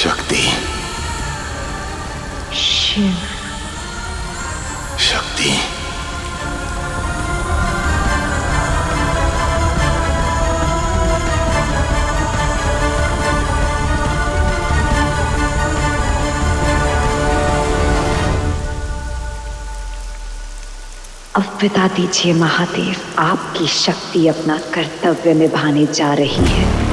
शक्ति, शिव, शक्ति। अब बता दीजिए महादेव, आपकी शक्ति अपना कर्तव्य निभाने जा रही है।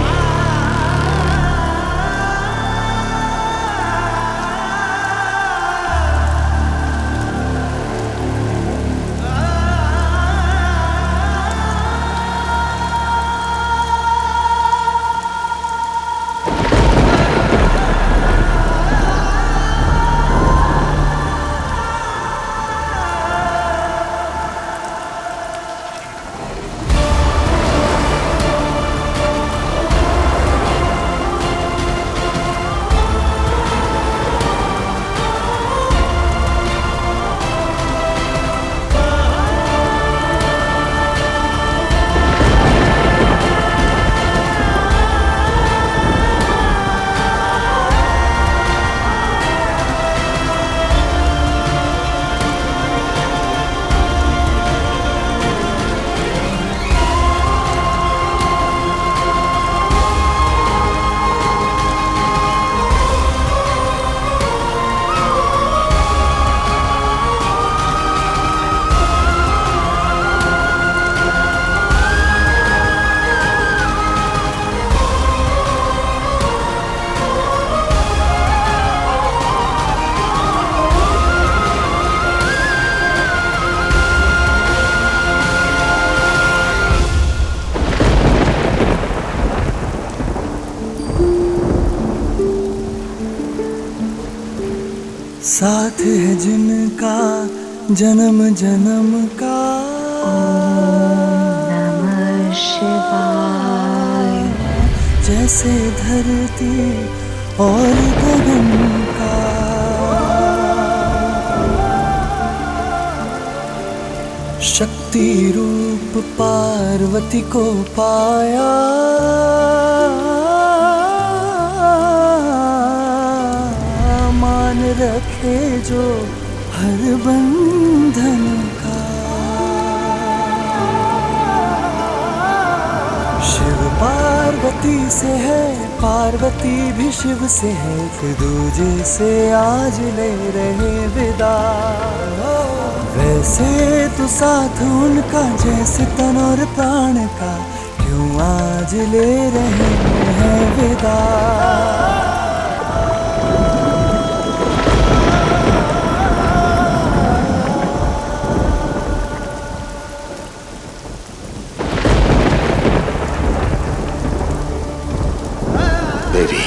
साथ है जिनका जन्म जन्म का। ओम नमः शिवाय। जैसे धरती और गगन का। शक्ति रूप पार्वती को पाया। मान रखे जो हर बंधन का। शिव पार्वती से है, पार्वती भी शिव से है, एक दूजे से आज ले रहे विदा। वैसे तो साथ उनका जैसे तन और प्राण का, क्यों आज ले रहे हैं विदा। देवी,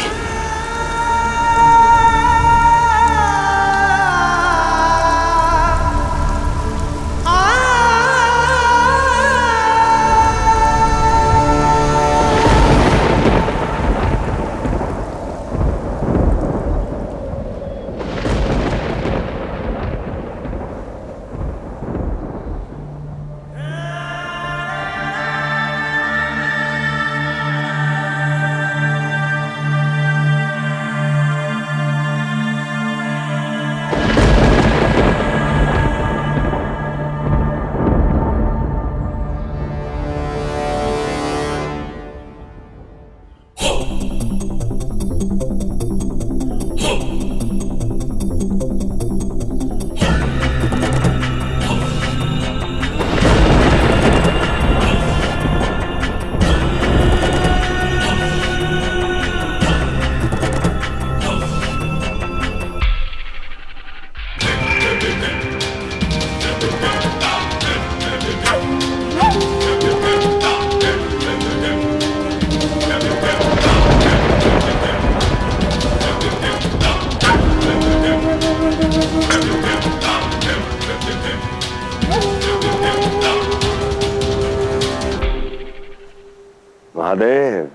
महादेव,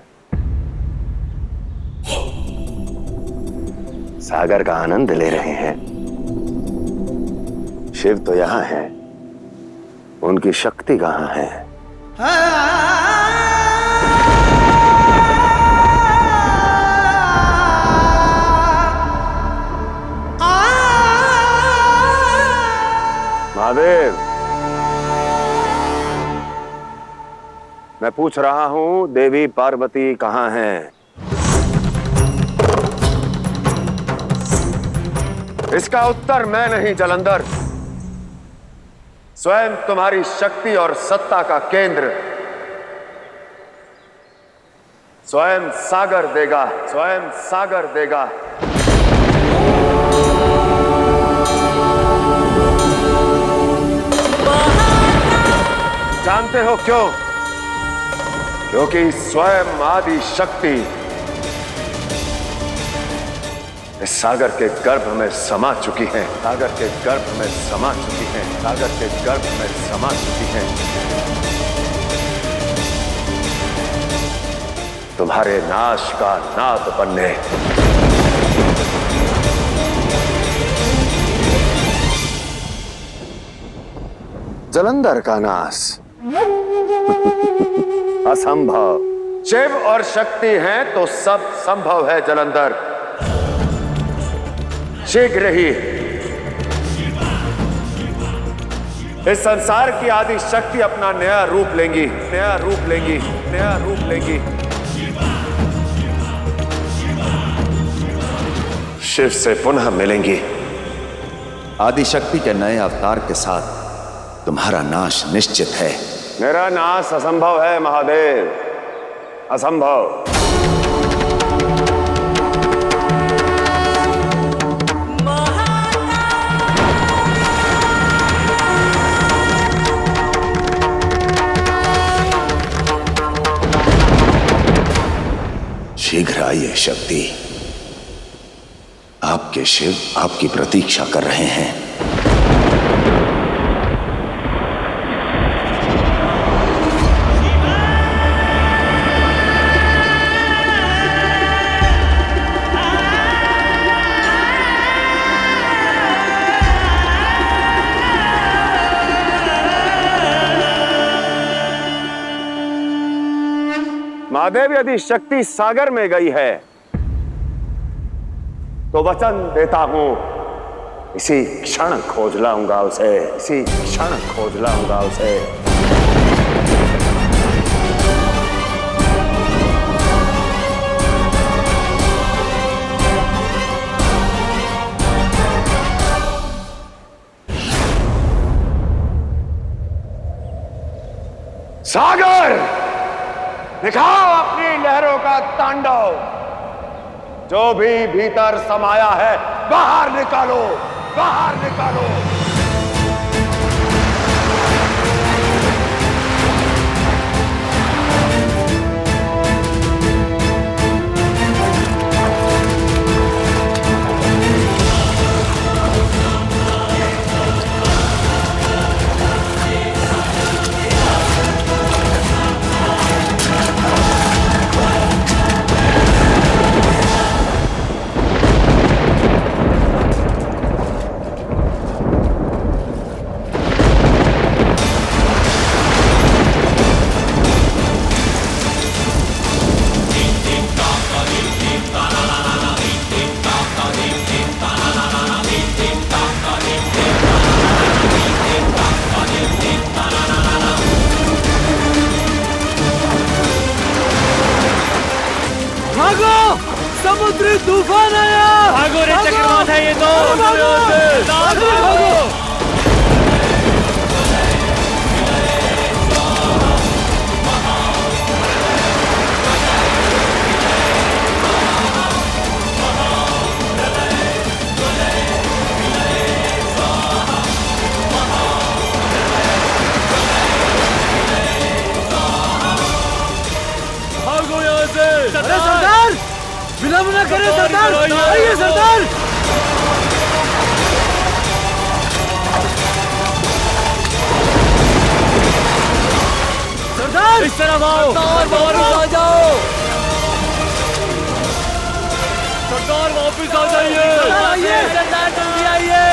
सागर का आनंद ले रहे हैं। शिव तो यहाँ है, उनकी शक्ति कहाँ है? महादेव, मैं पूछ रहा हूं देवी पार्वती कहां हैं? इसका उत्तर मैं नहीं जलंधर, स्वयं तुम्हारी शक्ति और सत्ता का केंद्र स्वयं सागर देगा, स्वयं सागर देगा। जानते हो क्यों? क्योंकि स्वयं आदि शक्ति इस सागर के गर्भ में समा चुकी है, सागर के गर्भ में समा चुकी है, सागर के गर्भ में समा चुकी है। तुम्हारे नाश का नाद बनने। जलंधर का नाश असंभव। शिव और शक्ति हैं तो सब संभव है जलंधर। शीघ्र ही इस संसार की आदि शक्ति अपना नया रूप लेंगी, नया रूप लेंगी, नया रूप लेंगी। शिव से पुनः मिलेंगी। आदि शक्ति के नए अवतार के साथ तुम्हारा नाश निश्चित है। मेरा नाश असंभव है महादेव, असंभव। शीघ्र आइए शक्ति, आपके शिव आपकी प्रतीक्षा कर रहे हैं। महादेव, यदि शक्ति सागर में गई है तो वचन देता हूं इसी क्षण खोज लाऊंगा उसे, इसी क्षण खोज लाऊंगा उसे। सागर, दिखाओ अपनी लहरों का तांडव। जो भी भीतर समाया है बाहर निकालो, बाहर निकालो। समुद्री तूफान आया। भागो रे चक्रवात है ये तो। भागो। भागो यहाँ से। सरदार, विलंब न करें सरदार, आइए सरदार। सरदार, इस तरफ आओ। सरदार वापस आ जाओ। सरदार वापस आ जाइए। आइए सरदार, जल्दी आइए।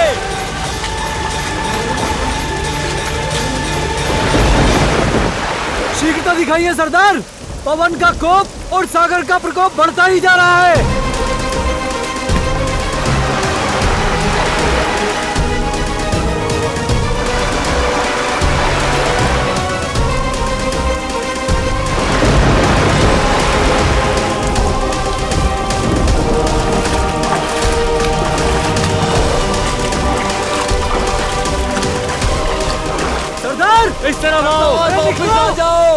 शीघ्रता दिखाइए सरदार, पवन का कोप और सागर का प्रकोप बढ़ता ही जा रहा है। आ जाओ।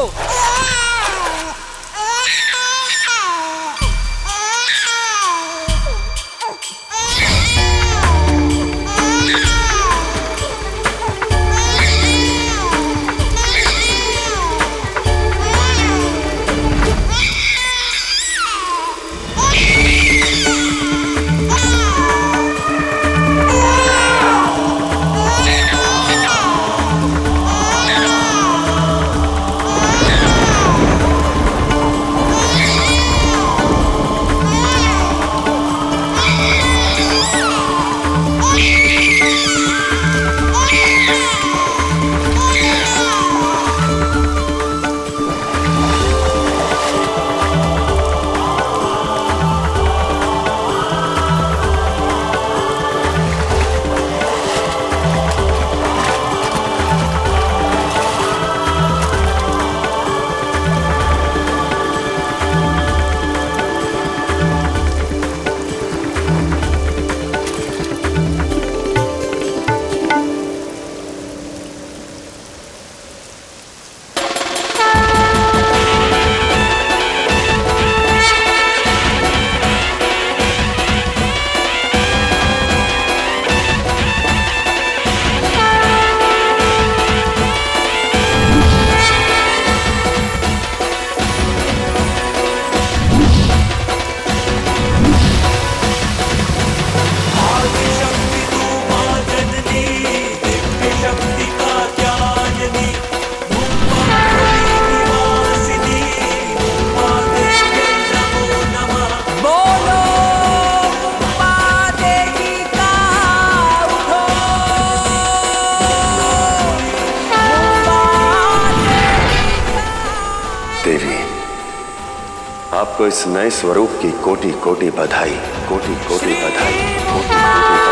आपको इस नए स्वरूप की कोटि कोटि बधाई, कोटि कोटि बधाई, कोटि कोटि बधाई।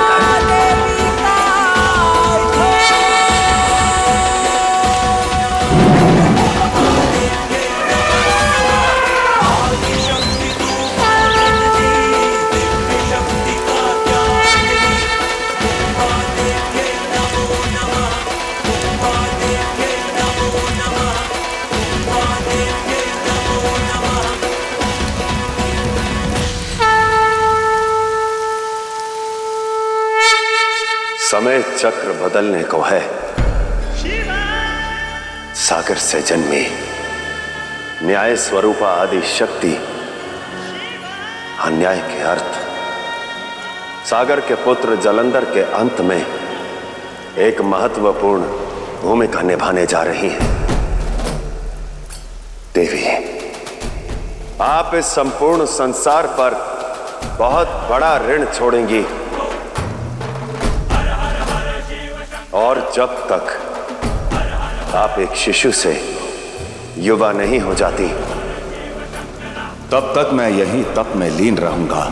समय चक्र बदलने को है। सागर से जन्मी न्याय स्वरूपा आदि शक्ति अन्याय के अर्थ, सागर के पुत्र जलंधर के अंत में एक महत्वपूर्ण भूमिका निभाने जा रही हैं। देवी, आप इस संपूर्ण संसार पर बहुत बड़ा ऋण छोड़ेंगी और जब तक आप एक शिशु से युवा नहीं हो जाती तब तक मैं यही तप में लीन रहूंगा,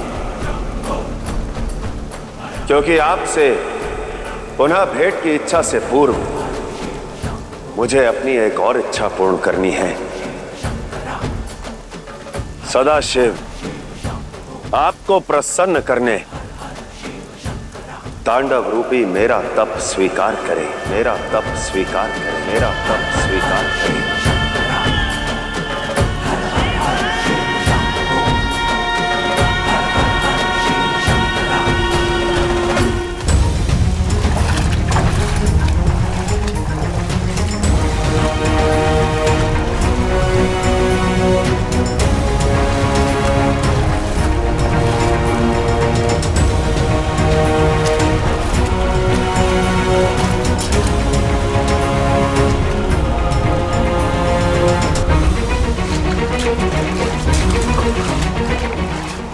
क्योंकि आपसे पुनः भेंट की इच्छा से पूर्व मुझे अपनी एक और इच्छा पूर्ण करनी है। सदाशिव आपको प्रसन्न करने तांडव रूपी मेरा तप स्वीकार करे, मेरा तप स्वीकार करे, मेरा तप स्वीकार करे।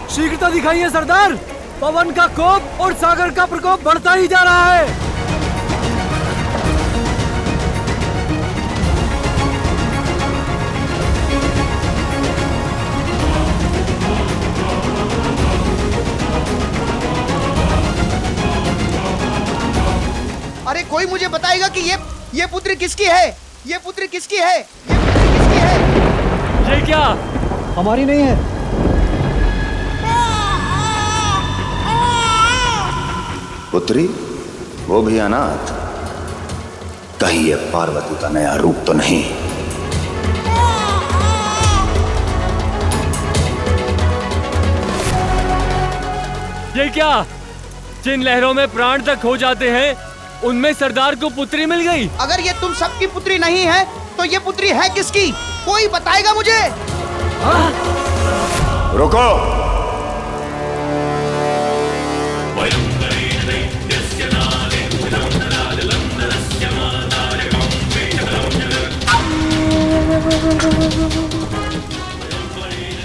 शीघ्रता दिखाइए सरदार, पवन का कोप और सागर का प्रकोप बढ़ता ही जा रहा है। अरे कोई मुझे बताएगा कि ये पुत्री किसकी है? ये पुत्री किसकी है? ये पुत्री किसकी है? ये क्या? हमारी नहीं है। पुत्री, वो भी अनाथ, कहीं ये पार्वती का नया रूप तो नहीं? ये क्या? जिन लहरों में प्राण तक खो जाते हैं उनमें सरदार को पुत्री मिल गई। अगर ये तुम सबकी पुत्री नहीं है तो ये पुत्री है किसकी? कोई बताएगा मुझे? रुको।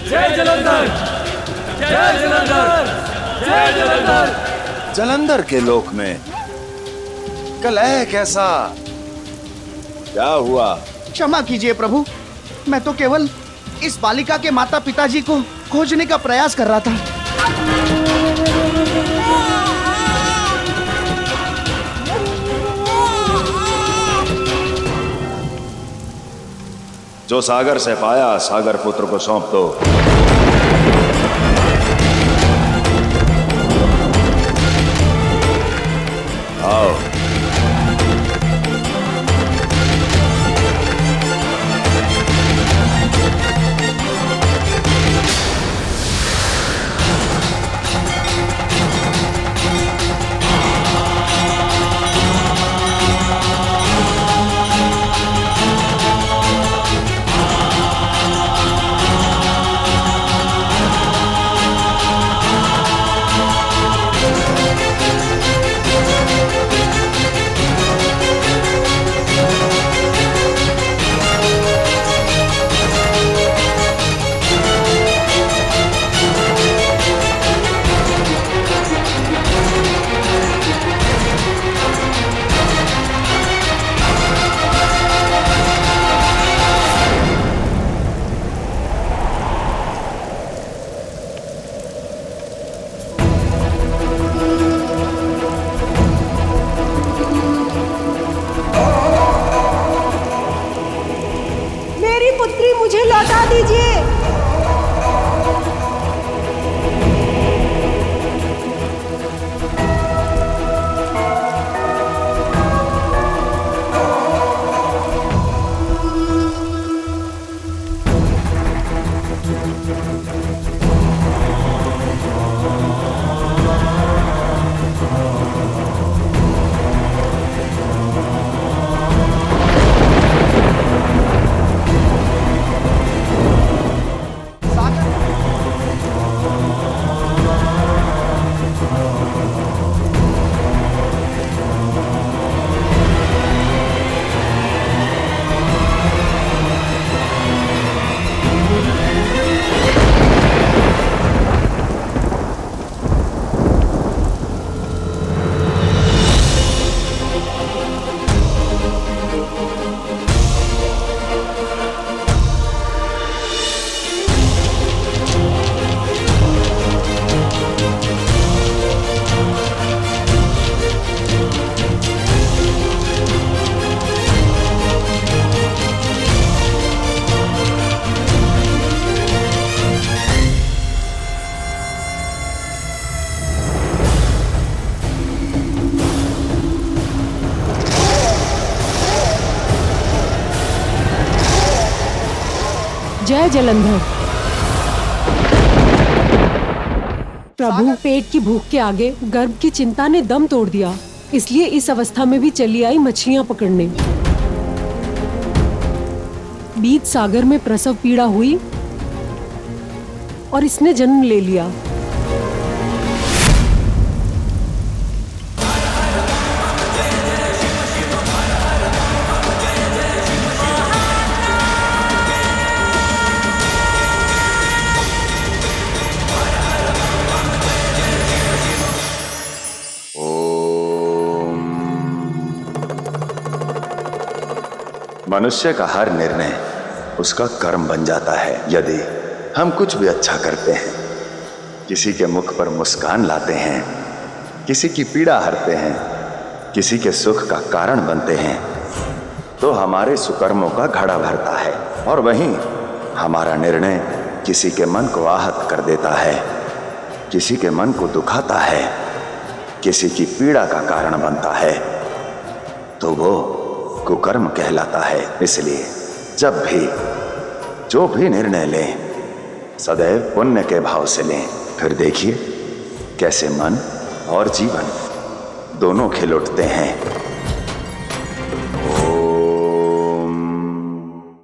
जय जलंधर, जय जलंधर, जय जलंधर। जलंधर के लोक में कलह कैसा? क्या हुआ? क्षमा कीजिए प्रभु, मैं तो केवल इस बालिका के माता पिताजी को खोजने का प्रयास कर रहा था। जो सागर से पाया सागर पुत्र को सौंप दो। आओ। मुझे लौटा दीजिए। जय जलंधर। प्रभु, पेट की भूख के आगे गर्भ की चिंता ने दम तोड़ दिया, इसलिए इस अवस्था में भी चली आई मछलियां पकड़ने। बीच सागर में प्रसव पीड़ा हुई और इसने जन्म ले लिया। मनुष्य का हर निर्णय उसका कर्म बन जाता है। यदि हम कुछ भी अच्छा करते हैं, किसी के मुख पर मुस्कान लाते हैं, किसी की पीड़ा हरते हैं, किसी के सुख का कारण बनते हैं, तो हमारे सुकर्मों का घड़ा भरता है। और वहीं हमारा निर्णय किसी के मन को आहत कर देता है, किसी के मन को दुखाता है, किसी की पीड़ा का कारण बनता है, तो वो कुकर्म कहलाता है। इसलिए जब भी जो भी निर्णय लें, सदैव पुण्य के भाव से लें। फिर देखिए कैसे मन और जीवन दोनों खिल उठते हैं